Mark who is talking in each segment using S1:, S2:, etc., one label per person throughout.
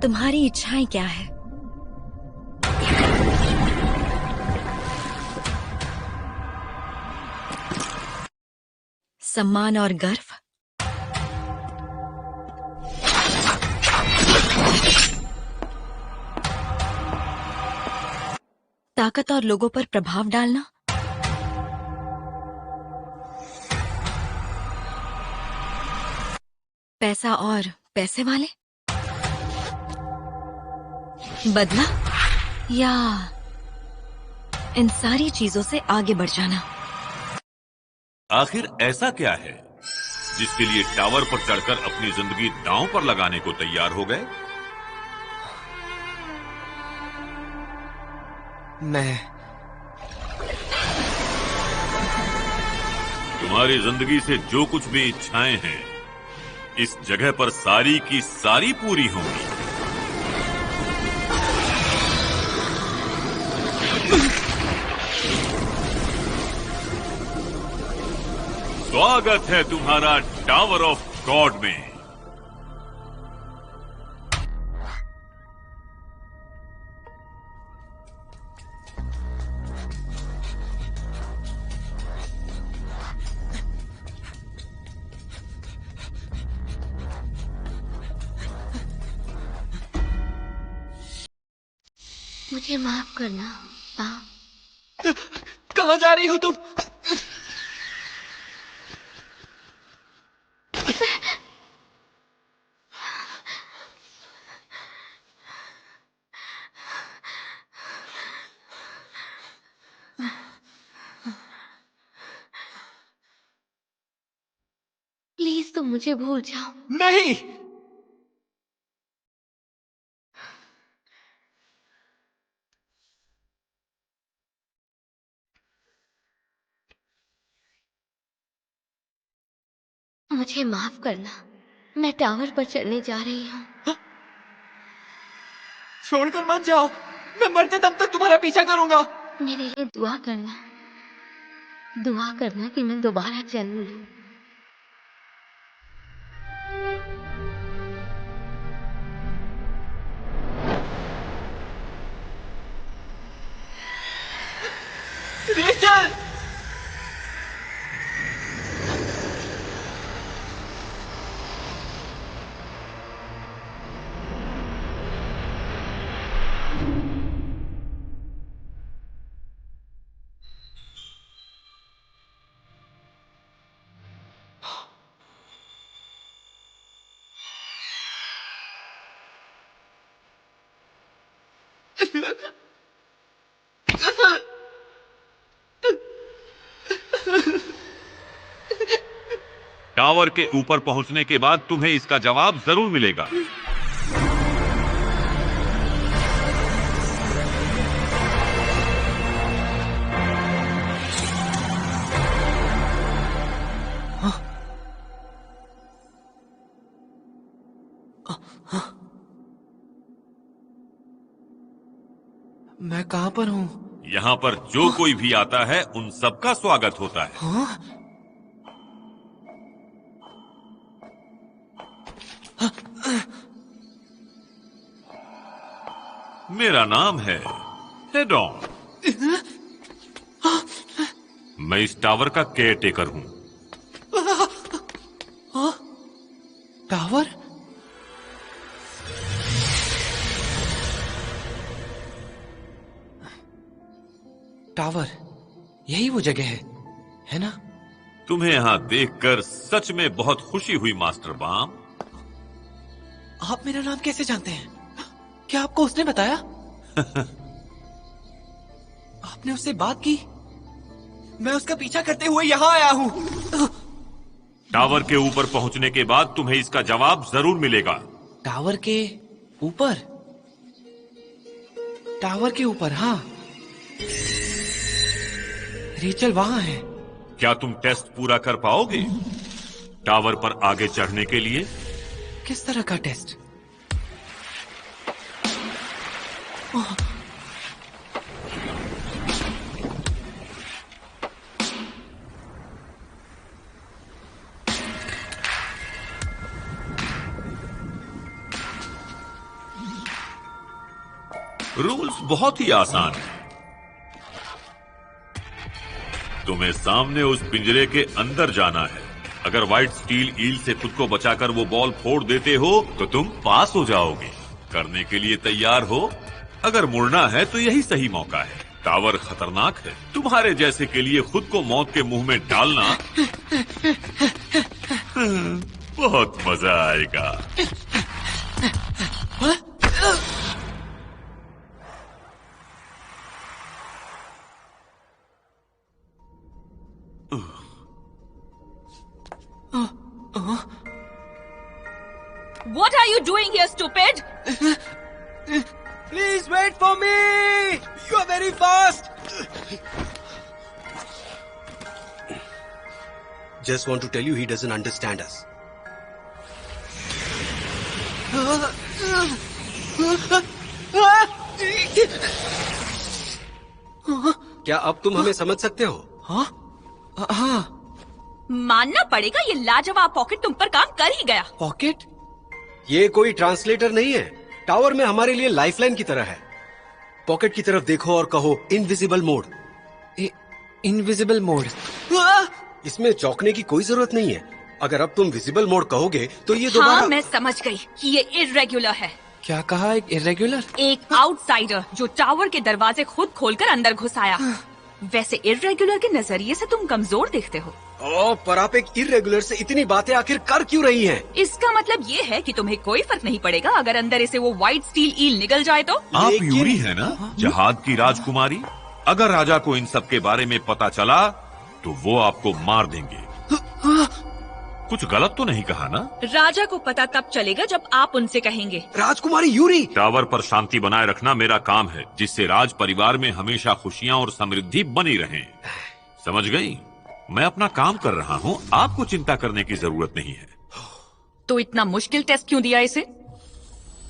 S1: तुम्हारी इच्छाएं क्या है? सम्मान और गर्व? ताकत और लोगों पर प्रभाव डालना? पैसा और पैसे वाले? बदला? या इन सारी चीजों से आगे बढ़ जाना?
S2: आखिर ऐसा क्या है जिसके लिए टावर पर चढ़कर अपनी जिंदगी दांव पर लगाने को तैयार हो गए?
S3: मैं
S2: तुम्हारी जिंदगी से जो कुछ भी इच्छाएं हैं, इस जगह पर सारी की सारी पूरी होंगी। स्वागत है तुम्हारा टावर ऑफ गॉड में।
S4: मुझे माफ करना पाप।
S3: कहाँ जा रही हो तुम?
S4: प्लीज तुम मुझे भूल जाओ।
S3: नहीं,
S4: मुझे माफ करना, मैं टावर पर चढ़ने जा रही हूँ।
S3: छोड़कर मत जाओ। मैं मरते दम तक तुम्हारा पीछा करूंगा।
S4: मेरे लिए दुआ करना, दुआ करना कि मैं दोबारा जन्म लूं।
S3: रेचल!
S2: टावर के ऊपर पहुंचने के बाद तुम्हें इसका जवाब जरूर मिलेगा।
S3: मैं कहाँ पर हूँ?
S2: यहाँ पर जो कोई भी आता है उन सबका स्वागत होता है।
S3: हाँ?
S2: मेरा नाम है हेडॉन। मैं इस टावर का केयर टेकर हूँ।
S3: टावर? टावर, यही वो जगह है ना?
S2: तुम्हें यहाँ देखकर सच में बहुत खुशी हुई मास्टर बाम।
S3: आप मेरा नाम कैसे जानते हैं? क्या आपको उसने बताया? आपने उससे बात की? मैं उसका पीछा करते हुए यहाँ आया हूँ।
S2: टावर के ऊपर पहुंचने के बाद तुम्हें इसका जवाब जरूर मिलेगा।
S3: टावर के ऊपर? टावर के ऊपर, हाँ। रेचल वहां है।
S2: क्या तुम टेस्ट पूरा कर पाओगे टावर पर आगे चढ़ने के लिए?
S3: किस तरह का टेस्ट?
S2: रूल्स बहुत ही आसान है। तुम्हें सामने उस पिंजरे के अंदर जाना है। अगर व्हाइट स्टील ईल से खुद को बचाकर वो बॉल फोड़ देते हो तो तुम पास हो जाओगे। करने के लिए तैयार हो? अगर मुड़ना है तो यही सही मौका है। टावर खतरनाक है, तुम्हारे जैसे के लिए खुद को मौत के मुंह में डालना बहुत मजा आएगा।
S1: What are you doing here, stupid?
S3: Please wait for me. You are very fast.
S5: Just want to tell you he doesn't understand us. क्या अब तुम हमें समझ सकते हो?
S3: हाँ।
S1: मानना पड़ेगा ये लाजवाब पॉकेट तुम पर काम कर ही गया।
S3: पॉकेट?
S5: ये कोई ट्रांसलेटर नहीं है। टावर में हमारे लिए लाइफलाइन की तरह है। पॉकेट की तरफ देखो और कहो इनविजिबल मोड।
S3: Invisible mode.
S5: इसमें चौंकने की कोई जरूरत नहीं है। अगर अब तुम विजिबल मोड कहोगे तो ये दोबारा।
S1: हाँ, मैं समझ गई कि ये इर्रेगुलर है।
S3: क्या कहा? एक इर्रेगुलर?
S1: एक आउटसाइडर जो टावर के दरवाजे खुद खोलकर अंदर घुस आया। वैसे इर्रेगुलर के नजरिए से तुम कमजोर दिखते हो।
S5: पर आप एक इर्रेगुलर से इतनी बातें आखिर कर क्यों रही हैं?
S1: इसका मतलब ये है कि तुम्हें कोई फर्क नहीं पड़ेगा अगर अंदर इसे वो व्हाइट स्टील ईल निगल जाए तो।
S2: आप यूरी है ना, जहाद की राजकुमारी। अगर राजा को इन सब के बारे में पता चला तो वो आपको मार देंगे। कुछ गलत तो नहीं कहा ना?
S1: राजा को पता तब चलेगा जब आप उनसे कहेंगे।
S5: राजकुमारी यूरी।
S2: टावर पर शांति बनाए रखना मेरा काम है, जिससे राज परिवार में हमेशा खुशियां और समृद्धि बनी रहे। समझ गई? मैं अपना काम कर रहा हूँ, आपको चिंता करने की जरूरत नहीं है।
S1: तो इतना मुश्किल टेस्ट क्यों दिया इसे?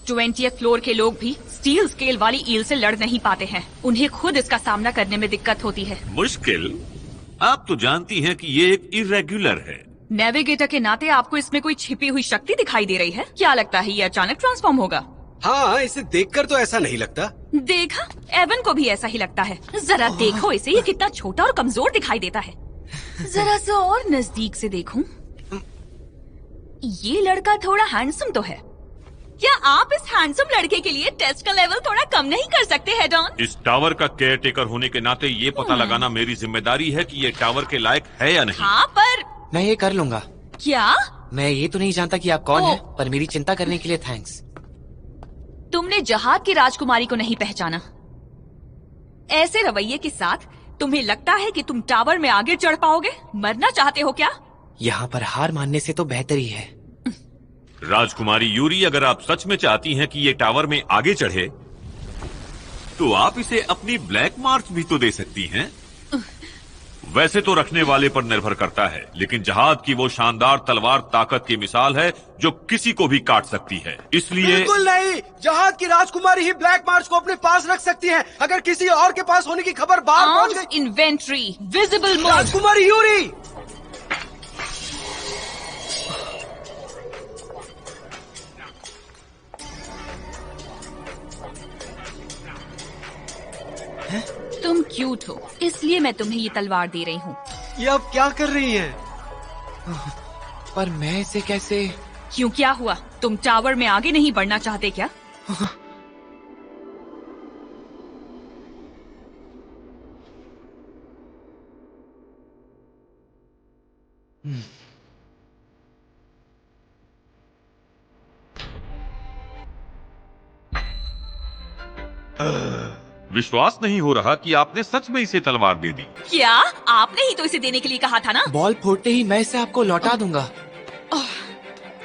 S1: 20th फ्लोर के लोग भी स्टील स्केल वाली ईल से लड़ नहीं पाते हैं। उन्हें खुद इसका सामना करने में दिक्कत होती है।
S2: मुश्किल? आप तो जानती हैं कि ये एक इर्रेगुलर है।
S1: नेविगेटर के नाते आपको इसमें कोई छिपी हुई शक्ति दिखाई दे रही है? क्या लगता है ये अचानक ट्रांसफॉर्म होगा?
S5: हाँ, इसे देखकर तो ऐसा नहीं लगता।
S1: देखा, एवन को भी ऐसा ही लगता है। जरा देखो इसे, ये कितना छोटा और कमजोर दिखाई देता है। जरा सा और नजदीक से देखूं। ये लड़का थोड़ा हैंडसम तो है। क्या आप इस हैंडसम लड़के के लिए टेस्ट का लेवल थोड़ा कम नहीं कर सकते हैं डॉन?
S2: इस टावर का केयर टेकर होने के नाते ये पता लगाना मेरी जिम्मेदारी है कि ये टावर के लायक है या नहीं।
S1: हाँ, पर
S3: मैं ये कर लूंगा।
S1: क्या?
S3: मैं ये तो नहीं जानता कि आप कौन हैं, पर मेरी चिंता करने के लिए थैंक्स।
S1: तुमने जहाद की राजकुमारी को नहीं पहचाना। ऐसे रवैये के साथ तुम्हें लगता है कि तुम टावर में आगे चढ़ पाओगे? मरना चाहते हो क्या?
S3: यहाँ पर हार मानने से तो बेहतर ही है।
S2: राजकुमारी यूरी, अगर आप सच में चाहती हैं कि ये टावर में आगे चढ़े तो आप इसे अपनी ब्लैक मार्क भी तो दे सकती हैं। वैसे तो रखने वाले पर निर्भर करता है, लेकिन जहाद की वो शानदार तलवार ताकत की मिसाल है जो किसी को भी काट सकती है। इसलिए
S5: बिल्कुल नहीं। जहाद की राजकुमारी ही ब्लैक मार्च को अपने पास रख सकती है। अगर किसी और के पास होने की खबर बाहर पहुंच गई।
S1: Inventory, visible mode.
S5: राजकुमारी यूरी।
S1: तुम क्यूट हो, इसलिए मैं तुम्हें ये तलवार दे रही हूँ।
S5: ये अब क्या कर रही हैं?
S3: पर मैं इसे कैसे?
S1: क्यों, क्या हुआ? तुम टावर में आगे नहीं बढ़ना चाहते क्या?
S2: विश्वास नहीं हो रहा कि आपने सच में इसे तलवार दे दी।
S1: क्या? आपने ही तो इसे देने के लिए कहा था ना?
S3: बॉल फोड़ते ही मैं इसे आपको लौटा दूंगा।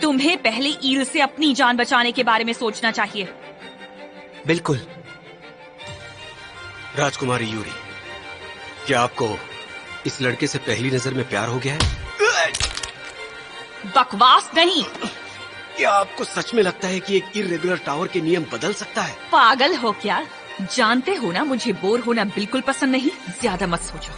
S1: तुम्हें पहले ईल से अपनी जान बचाने के बारे में सोचना चाहिए।
S3: बिल्कुल।
S5: राजकुमारी यूरी, क्या आपको इस लड़के से पहली नजर में प्यार हो गया है?
S1: बकवास नहीं।
S5: क्या आपको सच में लगता है कि एक इर्रेगुलर टावर के नियम बदल सकता है?
S1: पागल हो क्या? जानते हो ना, मुझे बोर होना बिल्कुल पसंद नहीं। ज्यादा मत सोचो।